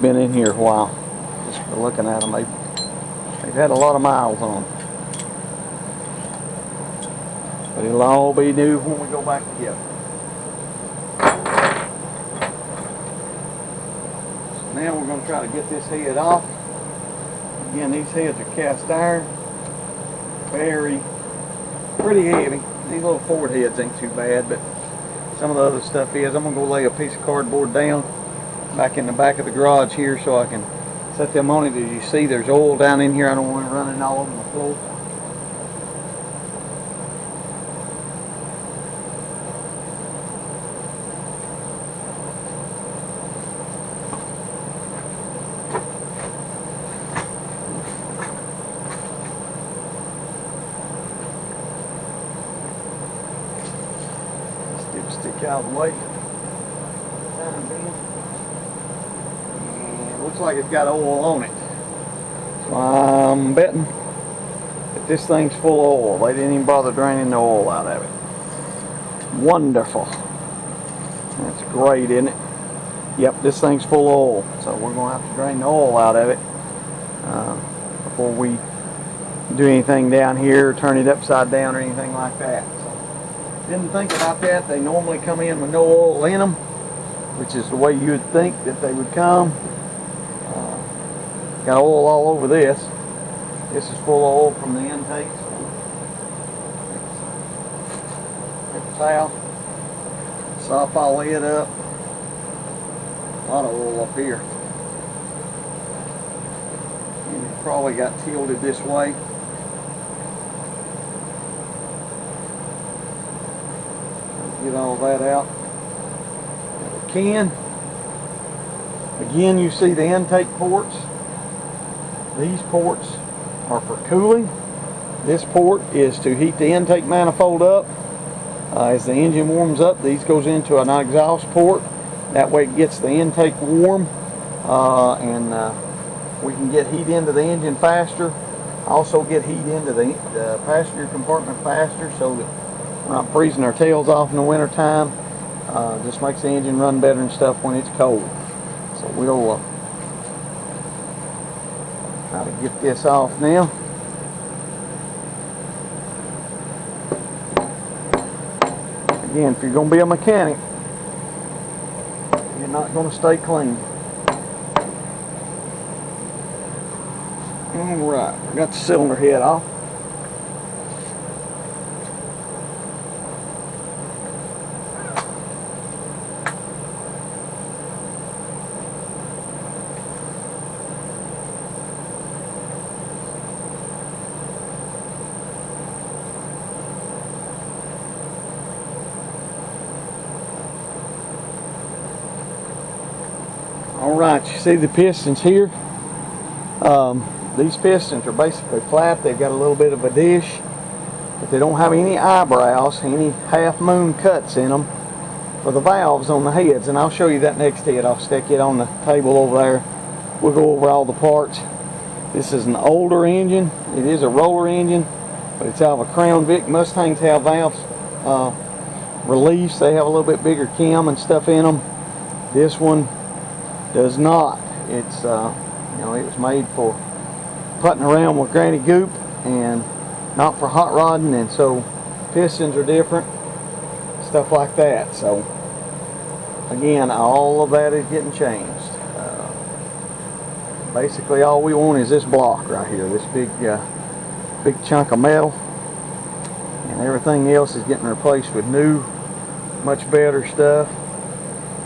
Been in here a while, just for looking at them. They've had a lot of miles on them. But it'll all be new when we go back to get them. So now we're going to try to get this head off. Again, these heads are cast iron. Pretty heavy. These little Ford heads ain't too bad, but some of the other stuff is. I'm going to go lay a piece of cardboard down back in the back of the garage here so I can set them on it. As you see, there's oil down in here. I don't want it running all over the floor. This dipstick out of the way. Looks like it's got oil on it. So I'm betting that this thing's full of oil. They didn't even bother draining the oil out of it. Wonderful. That's great, isn't it? Yep, this thing's full of oil. So we're going to have to drain the oil out of it before we do anything down here, turn it upside down or anything like that. So didn't think about that. They normally come in with no oil in them, which is the way you would think that they would come. Got oil all over this. This is full of oil from the intake. Get the towel, sop all it up. A lot of oil up here. And it probably got tilted this way. Get all that out. We can. Again, you see the intake ports. These ports are for cooling. This port is to heat the intake manifold up. As the engine warms up, these goes into an exhaust port. That way it gets the intake warm and we can get heat into the engine faster. Also get heat into the passenger compartment faster so that we're not freezing our tails off in the winter time. Just makes the engine run better and stuff when it's cold. So we'll try to get this off now. Again, if you're going to be a mechanic, you're not going to stay clean. Alright, we got the cylinder head off. Alright, you see the pistons here? These pistons are basically flat. They've got a little bit of a dish, but they don't have any eyebrows, any half moon cuts in them for the valves on the heads. And I'll show you that next head. I'll stick it on the table over there. We'll go over all the parts. This is an older engine. It is a roller engine, but it's out of a Crown Vic. Mustangs have valves released. They have a little bit bigger cam and stuff in them. This one does not. It's you know, it was made for putting around with Granny Goop and not for hot rodding, and so pistons are different, stuff like that. So again, all of that is getting changed. Basically all we want is this block right here, this big chunk of metal, and everything else is getting replaced with new, much better stuff.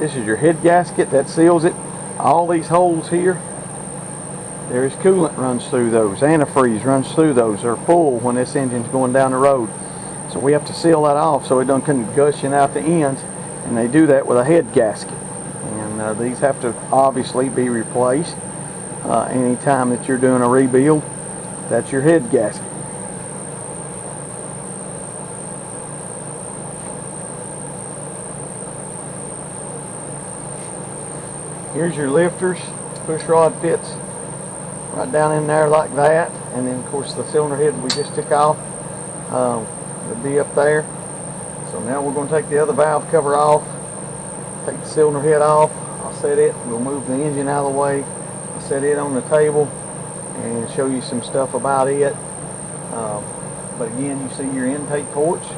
This is your head gasket that seals it. All these holes here, there's coolant runs through those. Antifreeze runs through those. They're full when this engine's going down the road. So we have to seal that off so it don't come gushing out the ends. And they do that with a head gasket. And these have to obviously be replaced anytime that you're doing a rebuild. That's your head gasket. Here's your lifters. Push rod fits right down in there like that, and then of course the cylinder head we just took off will be up there. So now we're going to take the other valve cover off, take the cylinder head off. I'll I'll set it. We'll move the engine out of the way. I'll set it on the table and show you some stuff about it. But again, you see your intake ports,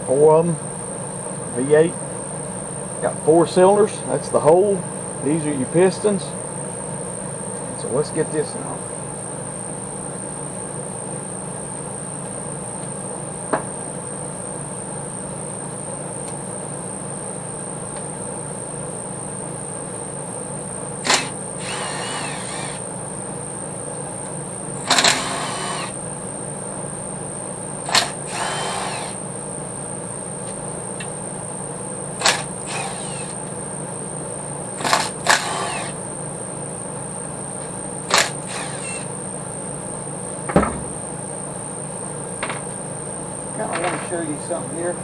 4 of them, V8. Got 4 cylinders. That's the hole. These are your pistons. So let's get this now. I want to show you something here. I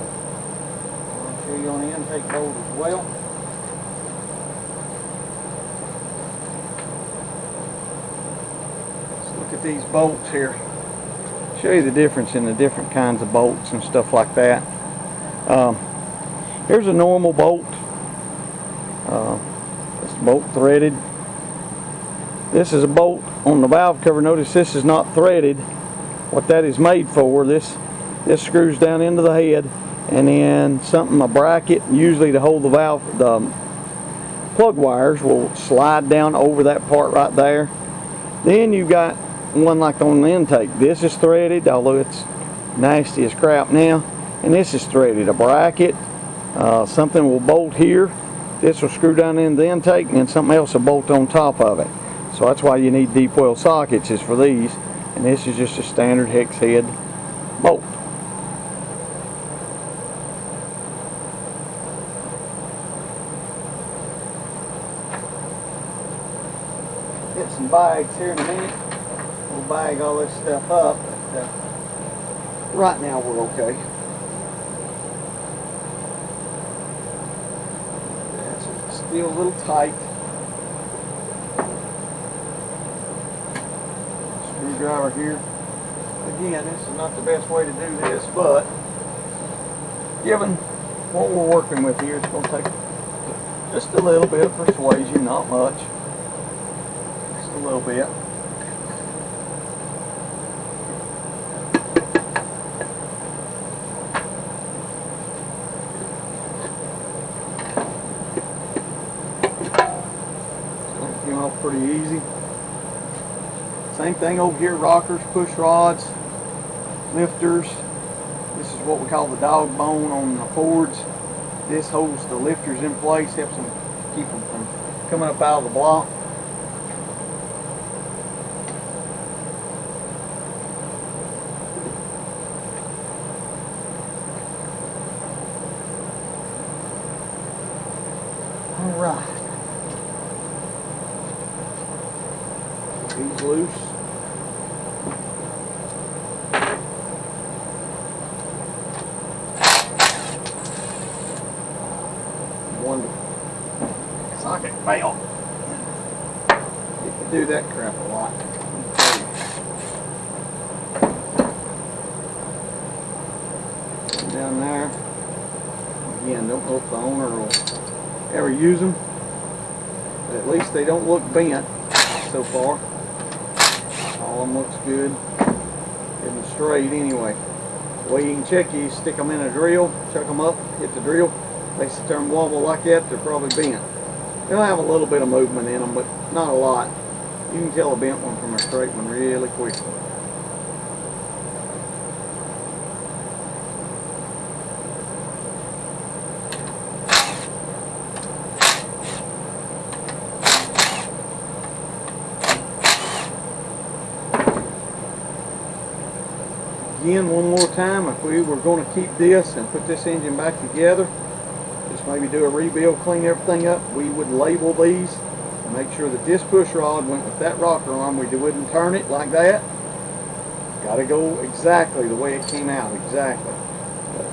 want to show you on the intake bolt as well. Let's look at these bolts here. Show you the difference in the different kinds of bolts and stuff like that. Here's a normal bolt. It's bolt threaded. This is a bolt on the valve cover. Notice this is not threaded. What that is made for, this screws down into the head, and then a bracket, usually to hold the valve, the plug wires will slide down over that part right there. Then you've got one like on the intake. This is threaded, although it's nasty as crap now, and this is threaded. A bracket, something will bolt here. This will screw down into the intake, and then something else will bolt on top of it. So that's why you need deep well sockets, is for these. And this is just a standard hex head bolt. Get some bags here in a minute. We'll bag all this stuff up, but right now we're okay. That's still a little tight. Screwdriver here. Again, this is not the best way to do this, but given what we're working with here, it's going to take just a little bit of persuasion, not much. Just a little bit. So it came off pretty easy. Same thing over here, rockers, push rods, lifters. This is what we call the dog bone on the Fords. This holds the lifters in place, helps them keep them from coming up out of the block. All right. These loose. Wonderful. Socket fail. You can do that crap a lot. Down there. Again, don't know if the owner will ever use them, but at least they don't look bent so far. All of them looks good, getting straight anyway. The way you can check these, stick them in a drill, chuck them up, hit the drill. They sit there and wobble like that, they're probably bent. They'll have a little bit of movement in them, but not a lot. You can tell a bent one from a straight one really quickly. Again, one more time, if we were going to keep this and put this engine back together, just maybe do a rebuild, clean everything up, we would label these and make sure that this push rod went with that rocker arm. We wouldn't turn it like that. Got to go exactly the way it came out, exactly. But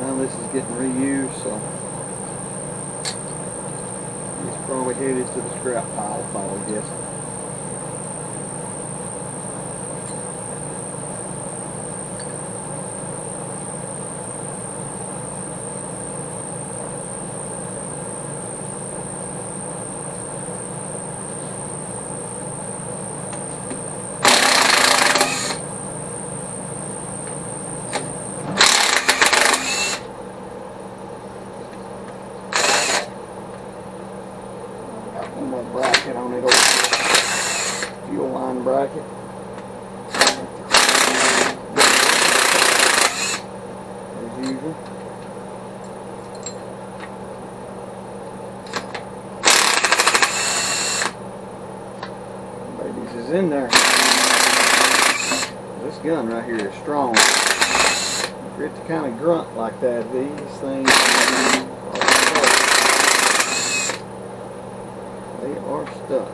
none of this is getting reused, so it's probably headed to the scrap pile, if I would guess. piston bracket. As usual. Babies is in there. This gun right here is strong. For it to kind of grunt like that, these things are stuck.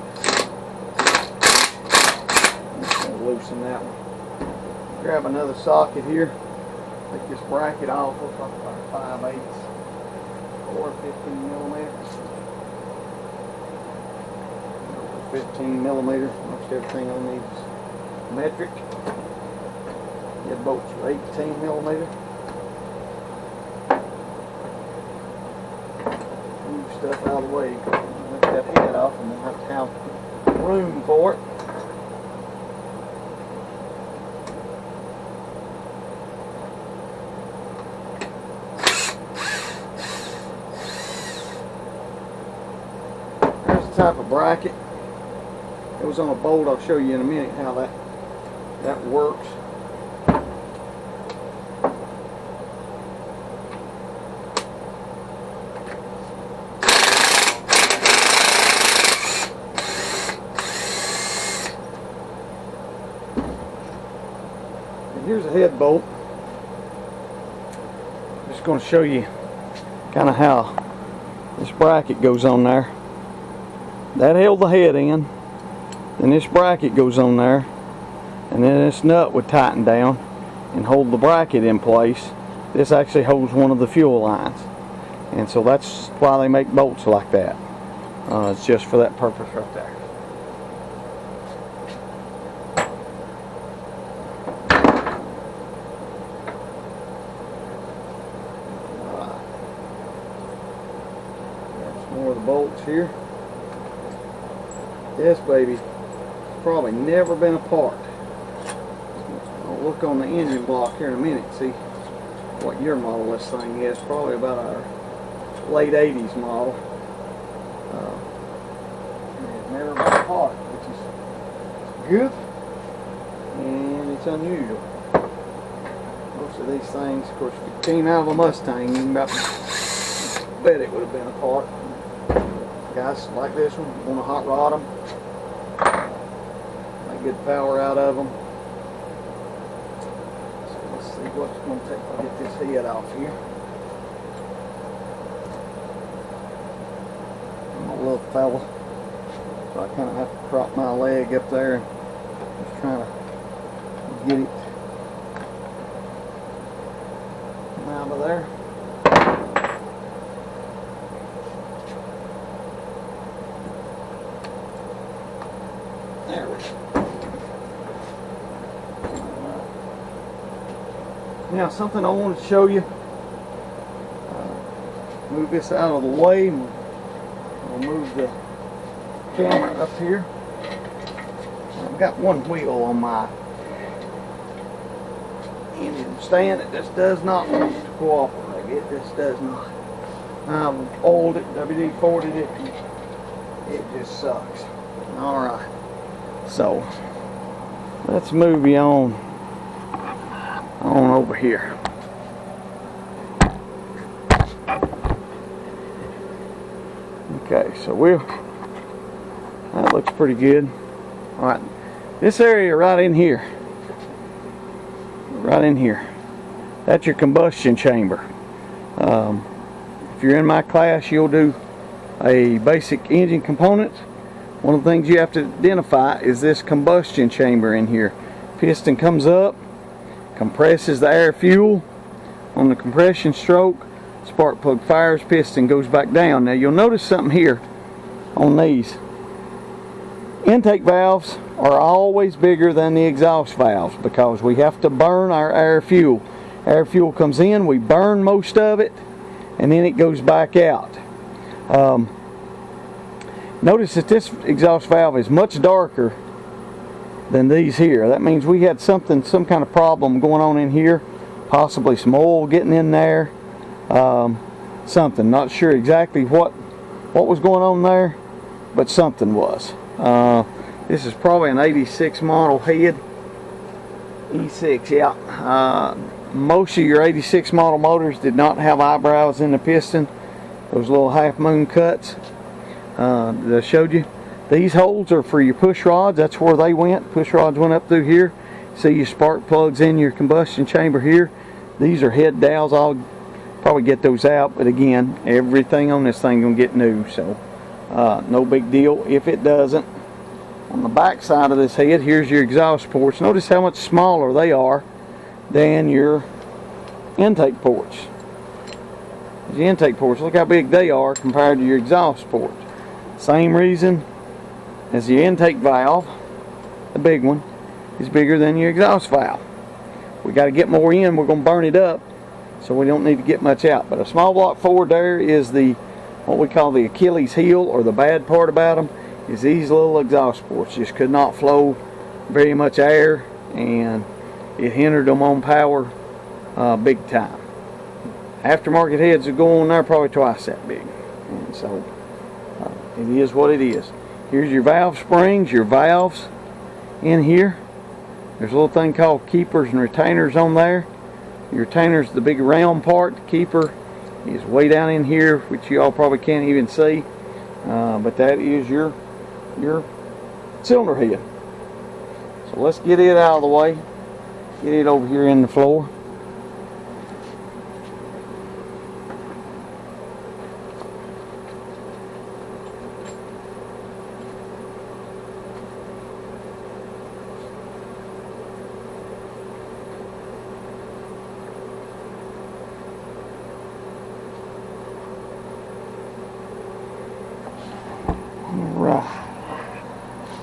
I'm just going to loosen that one. Grab another socket here. Take this bracket off. Looks like about 5/8 or 15 millimeters. 15 millimeters. Most everything on these is metric. Get bolts for 18 millimeter. Move stuff out of the way. Lift that head off and then have to have room for it. Here's the type of bracket. It was on a bolt. I'll show you in a minute how that works. Here's a head bolt. I'm just going to show you kind of how this bracket goes on there. That held the head in. Then this bracket goes on there. And then this nut would tighten down and hold the bracket in place. This actually holds one of the fuel lines. And so that's why they make bolts like that. It's just for that purpose right there. More of the bolts here. This baby's probably never been apart. I'll look on the engine block here in a minute, see what year model this thing is. Probably about our late 80s model. It's never been apart, which is good, and it's unusual. Most of these things, of course, if it came out of a Mustang, you can about bet it would have been apart. Guys like this one, you want to hot rod them, make good power out of them. So let's see what it's going to take to get this head off here. I'm a little fella, so I kind of have to prop my leg up there and just trying to get it out of there. There we go. Now something I wanted to show you. Move this out of the way. We'll move the camera up here. I've got one wheel on my engine stand. It just does not want to cooperate. It just does not. I've oiled it, WD-40'd it, and it just sucks. Alright. So let's move you on over here. Okay, so that looks pretty good. All right, this area right in here, that's your combustion chamber. If you're in my class, you'll do a basic engine components. One of the things you have to identify is this combustion chamber in here. Piston comes up, compresses the air fuel on the compression stroke, spark plug fires, piston goes back down. Now you'll notice something here on these. Intake valves are always bigger than the exhaust valves because we have to burn our air fuel. Air fuel comes in, we burn most of it, and then it goes back out. Notice that this exhaust valve is much darker than these here. That means we had some kind of problem going on in here, possibly some oil getting in there, something. Not sure exactly what was going on there, but something was. This is probably an 86 model head. E6, yeah. Most of your 86 model motors did not have eyebrows in the piston. Those little half moon cuts that I showed you. These holes are for your push rods. That's where they went. Push rods went up through here. See your spark plugs in your combustion chamber here. These are head dowels. I'll probably get those out, but again, everything on this thing gonna get new, so no big deal if it doesn't. On the back side of this head, here's your exhaust ports. Notice how much smaller they are than your intake ports. The intake ports, look how big they are compared to your exhaust ports. Same reason as the intake valve, the big one, is bigger than your exhaust valve. We got to get more in, we're going to burn it up, so we don't need to get much out. But a small block Ford there is the, what we call the Achilles heel, or the bad part about them, is these little exhaust ports just could not flow very much air, and it hindered them on power big time. Aftermarket heads that go on there probably twice that big, and so it is what it is. Here's your valve springs, your valves in here. There's a little thing called keepers and retainers on there. Your retainer's the big round part. The keeper is way down in here, which you all probably can't even see, but that is your cylinder head. So let's get it out of the way, get it over here in the floor.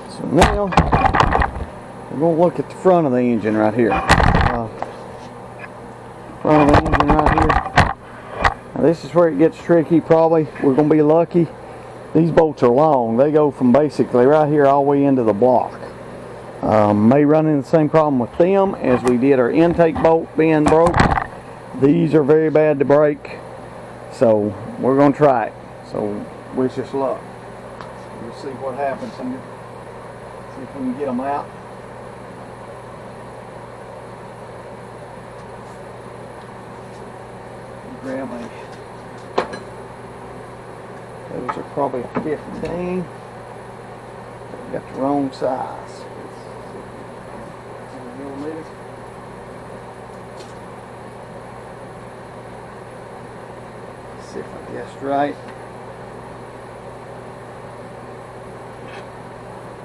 So now we're going to look at the front of the engine right here. Front of the engine right here. Now this is where it gets tricky probably. We're going to be lucky. These bolts are long. They go from basically right here all the way into the block. May run into the same problem with them as we did our intake bolt being broke. These are very bad to break. So we're going to try it. So wish us luck. We'll see what happens here. See if we can get them out. Grab a, those are probably 15. Got the wrong size. Let's see if I guessed right.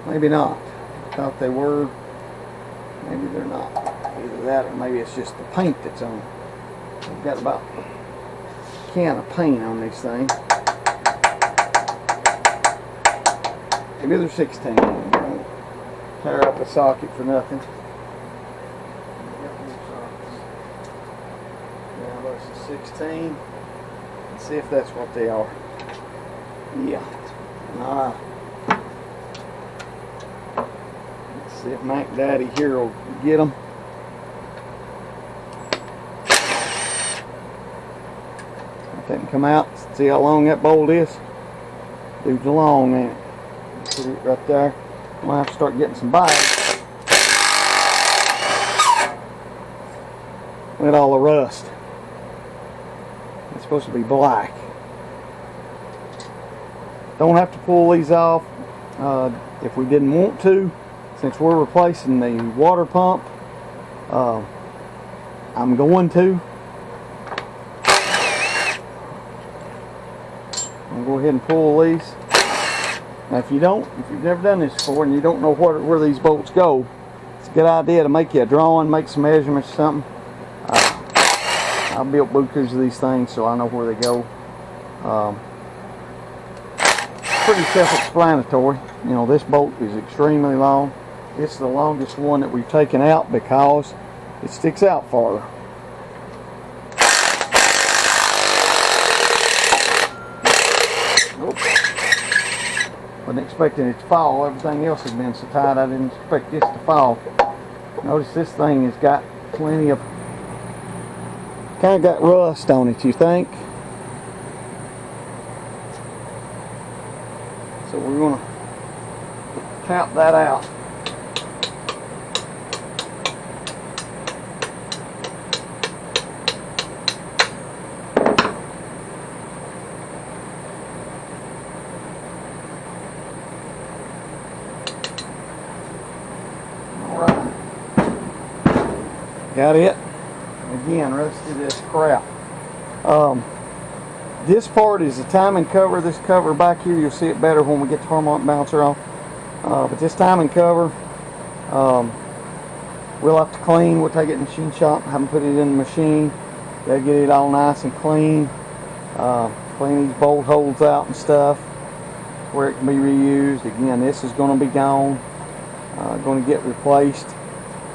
Maybe not. I thought they were. Maybe they're not. Either that or maybe it's just the paint that's on. I've got about a can of paint on these things. Maybe they're 16. Don't tear up a socket for nothing. Now those are 16. Let's see if that's what they are. Yeah. See if Mac Daddy here will get them. Let that come out. See how long that bolt is? Dude's long, ain't it? Put it right there. I'm gonna have to start getting some bags. Look at all the rust. It's supposed to be black. Don't have to pull these off if we didn't want to. Since we're replacing the water pump, I'm going to. I'll go ahead and pull these. Now if you've never done this before and you don't know where these bolts go, it's a good idea to make you a drawing, make some measurements or something. I built bukus of these things so I know where they go. Pretty self-explanatory. You know, this bolt is extremely long. It's the longest one that we've taken out because it sticks out farther. Wasn't expecting it to fall. Everything else has been so tight I didn't expect this to fall. Notice this thing has got plenty of, kind of got rust on it, you think? So we're going to tap that out. Alright. Got it. Again, rest of this crap. This part is the timing cover. This cover back here, you'll see it better when we get the harmonic balancer off. But this timing cover, we'll have to clean. We'll take it in the machine shop, have them put it in the machine. They'll get it all nice and clean. Clean these bolt holes out and stuff where it can be reused. Again, this is going to be gone. Going to get replaced.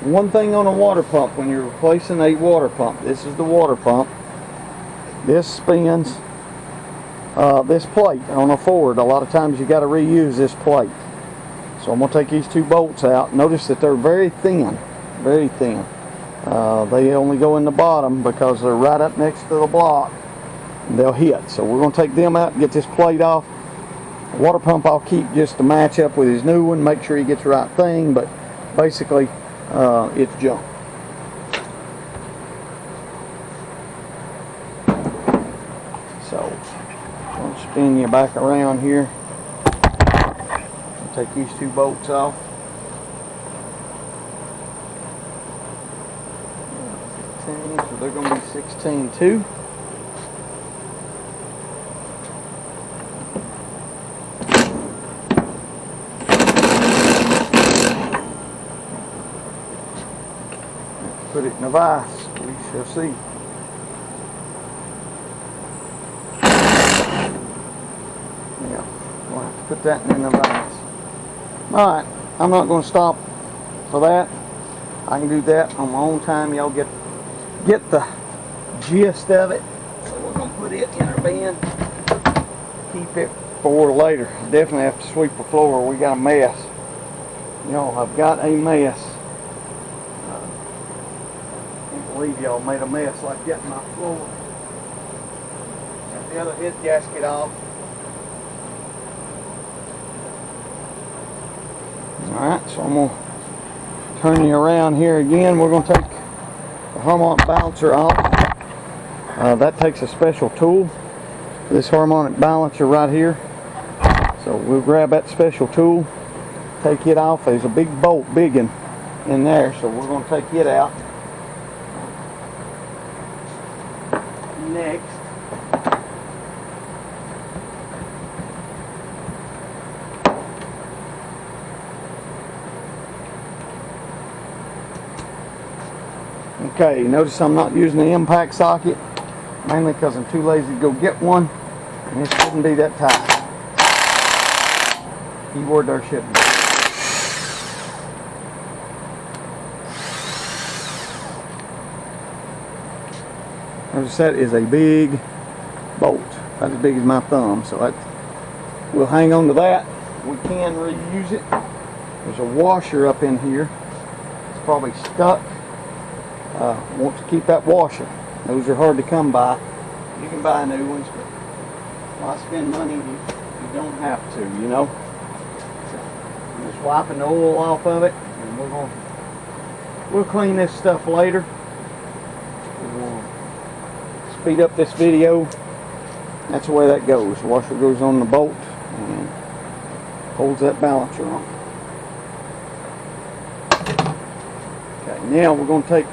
One thing on a water pump, when you're replacing a water pump, this is the water pump. This spins this plate on a Ford. A lot of times you got to reuse this plate. So I'm going to take these two bolts out. Notice that they're very thin, very thin. They only go in the bottom because they're right up next to the block and they'll hit. So we're going to take them out and get this plate off. The water pump I'll keep just to match up with his new one, make sure he gets the right thing, but basically it's junk. So I'm going to spin you back around here. I'll take these two bolts off. 15, so they're going to be 16 too. Put it in a vise. We shall see. Yeah, we'll have to put that in the vise. Alright, I'm not going to stop for that. I can do that on my own time. Y'all get the gist of it. So we're going to put it in our bin. Keep it for later. Definitely have to sweep the floor. We got a mess. Y'all, I've got a mess. Believe y'all made a mess like that in my floor. Got the other head gasket off. Alright, so I'm going to turn you around here again. We're going to take the harmonic balancer off. That takes a special tool. This harmonic balancer right here. So we'll grab that special tool, take it off. There's a big bolt, big one in there, so we're going to take it out. Next, okay, notice I'm not using the impact socket, mainly because I'm too lazy to go get one, and it shouldn't be that tight. Keyword there, shouldn't be. Notice that is a big bolt, about as big as my thumb, so that we'll hang on to that. We can reuse it. There's a washer up in here. It's probably stuck. Want to keep that washer. Those are hard to come by. You can buy new ones, but why spend money? You don't have to, you know. So I'm just wiping the oil off of it, and we'll clean this stuff later. Speed up this video. That's the way that goes. The washer goes on the bolt and holds that balancer on. Okay, now we're going to take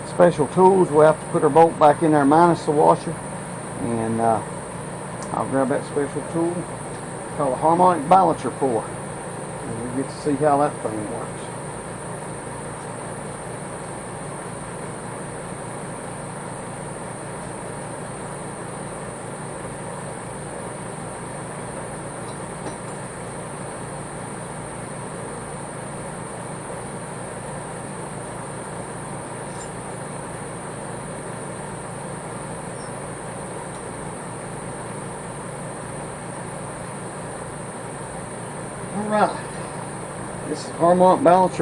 special tools. We'll have to put our bolt back in there minus the washer, and I'll grab that special tool called a harmonic balancer puller, and we'll get to see how that thing works. Alright, this is harmonic balancer